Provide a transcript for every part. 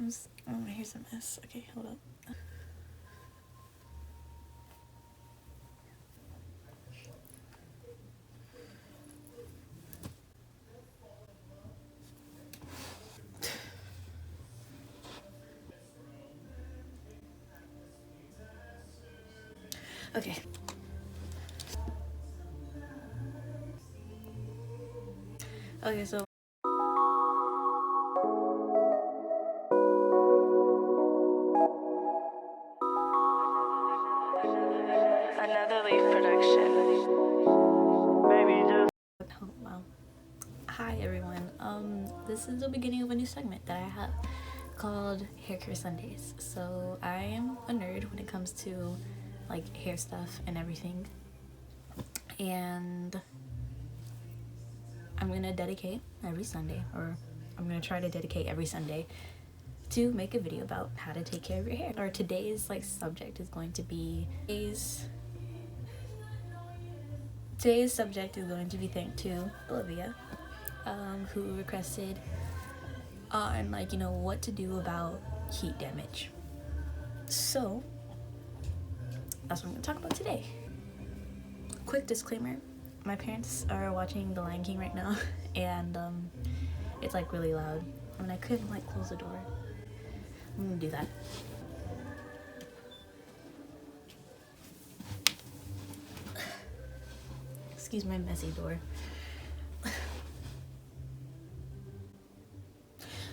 Oh, my hair's a mess. Okay, hold up. Okay. Okay, so Another Leaf production. Baby, just. oh, wow. Hi everyone. This is the beginning of a new segment that I have called Hair Care Sundays. So I am a nerd when it comes to like hair stuff and everything, and I'm gonna dedicate every Sunday, or I'm gonna try to dedicate every Sunday to make a video about how to take care of your hair. Or today's like subject is going to be today's subject is going to be thanked to Olivia, who requested on like what to do about heat damage. So that's what I'm gonna talk about today. Quick disclaimer: my parents are watching The Lion King right now, and it's like really loud. I mean, I couldn't like close the door. I'm gonna do that. Excuse my messy door.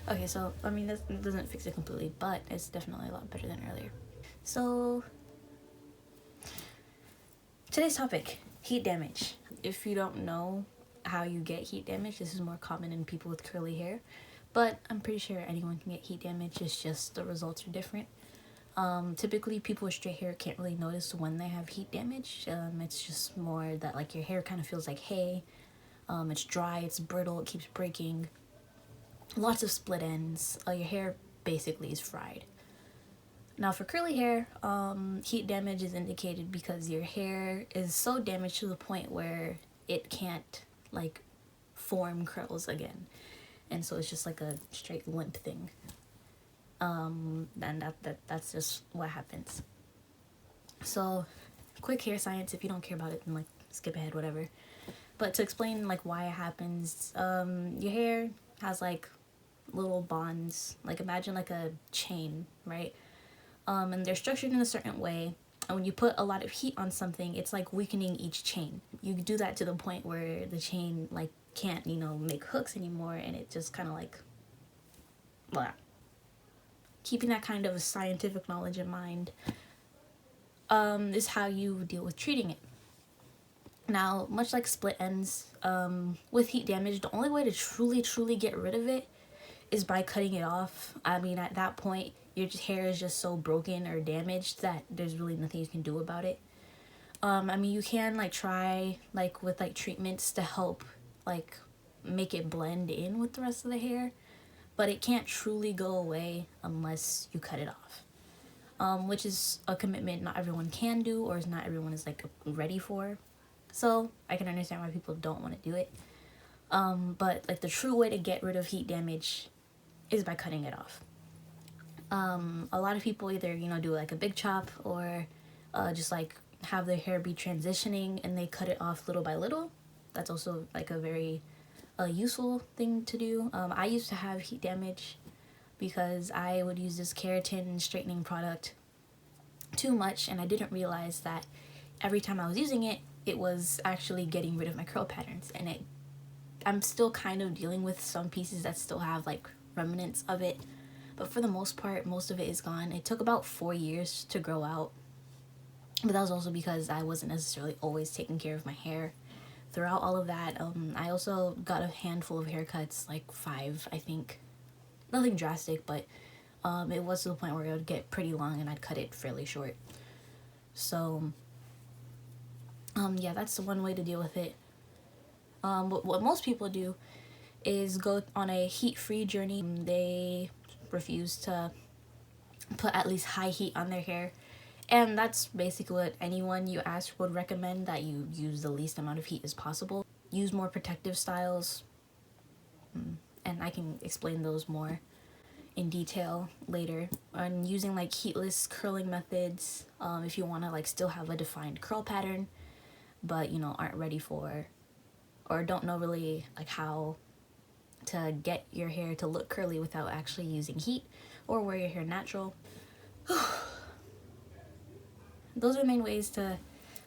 Okay, so I mean, this doesn't fix it completely, but it's definitely a lot better than earlier. So today's topic: heat damage. If you don't know how you get heat damage, this is more common in people with curly hair, but I'm pretty sure anyone can get heat damage. It's just the results are different. Typically, people with straight hair can't really notice when they have heat damage. It's just more that like your hair kind of feels like hay. It's dry, it's brittle, it keeps breaking. Lots of split ends. Your hair basically is fried. Now for curly hair, heat damage is indicated because your hair is so damaged to the point where it can't like form curls again, and so it's just like a straight limp thing. And that's just what happens. So, quick hair science. If you don't care about it, then like skip ahead, whatever. But to explain like why it happens, your hair has like little bonds. Like imagine like a chain, right? And they're structured in a certain way. And when you put a lot of heat on something, it's like weakening each chain. You do that to the point where the chain like can't, make hooks anymore, and it just kind of like, blah. Keeping that kind of scientific knowledge in mind, is how you deal with treating it. Now, much like split ends, with heat damage, the only way to truly get rid of it is by cutting it off. I mean, at that point, your hair is just so broken or damaged that there's really nothing you can do about it. I mean, you can like try like with like treatments to help like make it blend in with the rest of the hair, but it can't truly go away unless you cut it off. Which is a commitment not everyone can do, or is not everyone is like ready for. So I can understand why people don't want to do it. But like the true way to get rid of heat damage is by cutting it off. A lot of people either do like a big chop, or just like have their hair be transitioning and they cut it off little by little. That's also like a very useful thing to do. I used to have heat damage because I would use this keratin straightening product too much, and I didn't realize that every time I was using it, it was actually getting rid of my curl patterns, and I'm still kind of dealing with some pieces that still have like remnants of it, but for the most part, most of it is gone. It took about 4 years to grow out, but that was also because I wasn't necessarily always taking care of my hair throughout all of that. I also got a handful of haircuts, like 5, I think. Nothing drastic, but it was to the point where it would get pretty long and I'd cut it fairly short. So, yeah, that's one way to deal with it. But what most people do is go on a heat-free journey. They refuse to put at least high heat on their hair. And that's basically what anyone you ask would recommend, that you use the least amount of heat as possible. Use more protective styles, and I can explain those more in detail later on using like heatless curling methods, if you want to like still have a defined curl pattern but you know aren't ready for or don't know really like how to get your hair to look curly without actually using heat or wear your hair natural. Those are the main ways to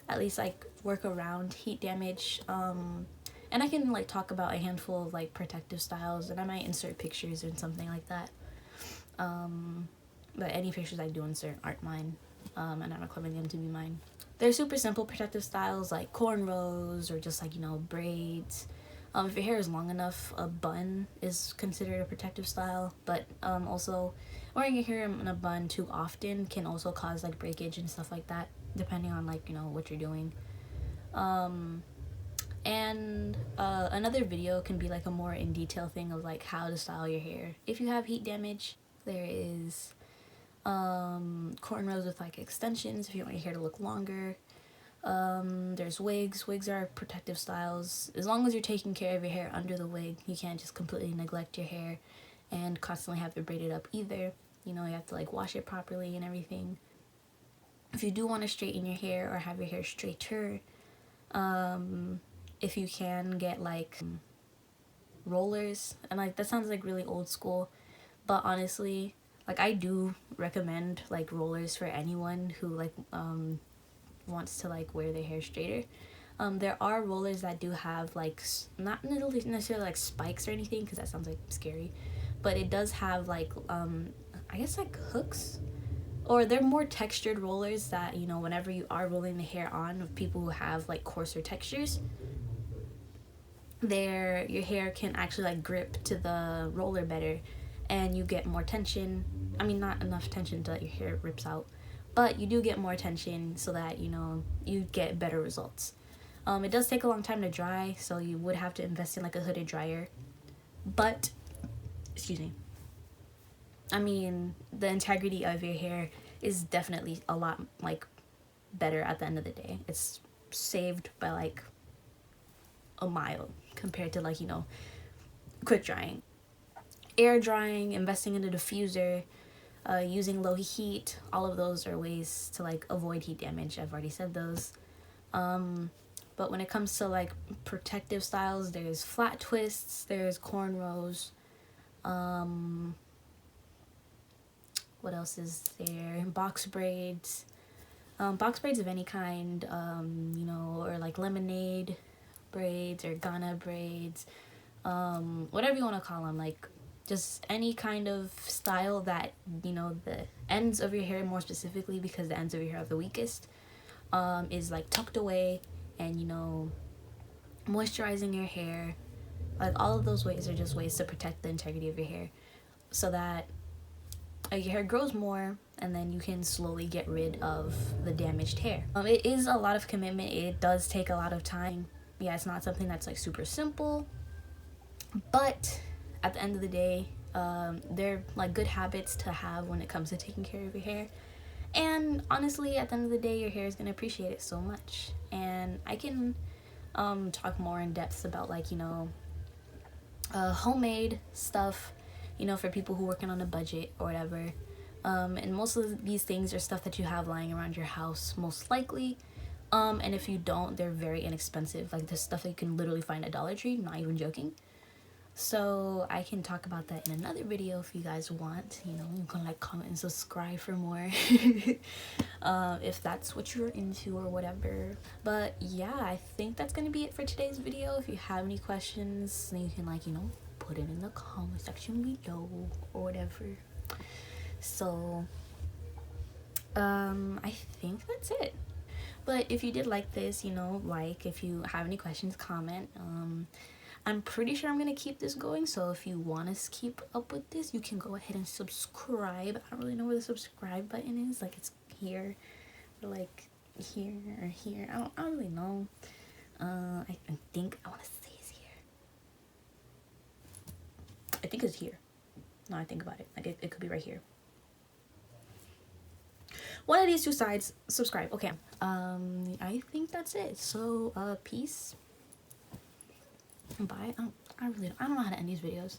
at least like work around heat damage. And I can like talk about a handful of like protective styles, and I might insert pictures or something like that. But any pictures I do insert aren't mine, and I'm not claiming them to be mine. They're super simple protective styles like cornrows or just like, you know, braids. If your hair is long enough, a bun is considered a protective style, but also wearing your hair in a bun too often can also cause like breakage and stuff like that, depending on like, you know, what you're doing. And another video can be like a more in detail thing of like how to style your hair if you have heat damage. There is cornrows with like extensions if you want your hair to look longer. There's wigs. Wigs are protective styles. As long as you're taking care of your hair under the wig, you can't just completely neglect your hair and constantly have it braided up either. You know, you have to like wash it properly and everything. If you do want to straighten your hair or have your hair straighter, if you can get like rollers, and like that sounds like really old school, but honestly, like I do recommend like rollers for anyone who like wants to like wear their hair straighter. There are rollers that do have like not necessarily like spikes or anything because that sounds like scary, but it does have like I guess like hooks, or they're more textured rollers that, you know, whenever you are rolling the hair on with people who have like coarser textures, your hair can actually like grip to the roller better and you get more tension. I mean, not enough tension that your hair rips out, but you do get more tension so that, you know, you get better results. It does take a long time to dry, so you would have to invest in like a hooded dryer, but excuse me, I mean, the integrity of your hair is definitely a lot like better at the end of the day. It's saved by like a mile compared to like, you know, quick drying. Air drying, investing in a diffuser, using low heat, all of those are ways to like avoid heat damage. I've already said those. But when it comes to like protective styles, there's flat twists, there's cornrows. What else is there? Box braids. Box braids of any kind, you know, or like lemonade braids or Ghana braids, whatever you want to call them, like just any kind of style that, you know, the ends of your hair more specifically, because the ends of your hair are the weakest, is like tucked away and, you know, moisturizing your hair. Like all of those ways are just ways to protect the integrity of your hair so that your hair grows more and then you can slowly get rid of the damaged hair. It is a lot of commitment. It does take a lot of time. Yeah, it's not something that's like super simple, but at the end of the day, they're like good habits to have when it comes to taking care of your hair. And honestly, at the end of the day, your hair is going to appreciate it so much. And I can talk more in depth about like, you know, homemade stuff, you know, for people who are working on a budget or whatever. And most of these things are stuff that you have lying around your house, most likely. And if you don't, they're very inexpensive. Like, this stuff that you can literally find at Dollar Tree, not even joking. So I can talk about that in another video if you guys want. You know, you can like, comment, and subscribe for more. If that's what you're into or whatever. But yeah, I think that's gonna be it for today's video. If you have any questions, then you can like, you know, put it in the comment section below or whatever. So I think that's it. But if you did like this, you know, like, if you have any questions, comment. I'm pretty sure I'm gonna keep this going, so if you want to keep up with this, you can go ahead and subscribe. I don't really know where the subscribe button is. Like, it's here, or like here, or here. I don't really know. I think I want to say it's here. I think it's here. No, I think about it. Like, it could be right here. One of these two sides, subscribe. Okay. I think that's it. So, peace. Bye. I don't know how to end these videos.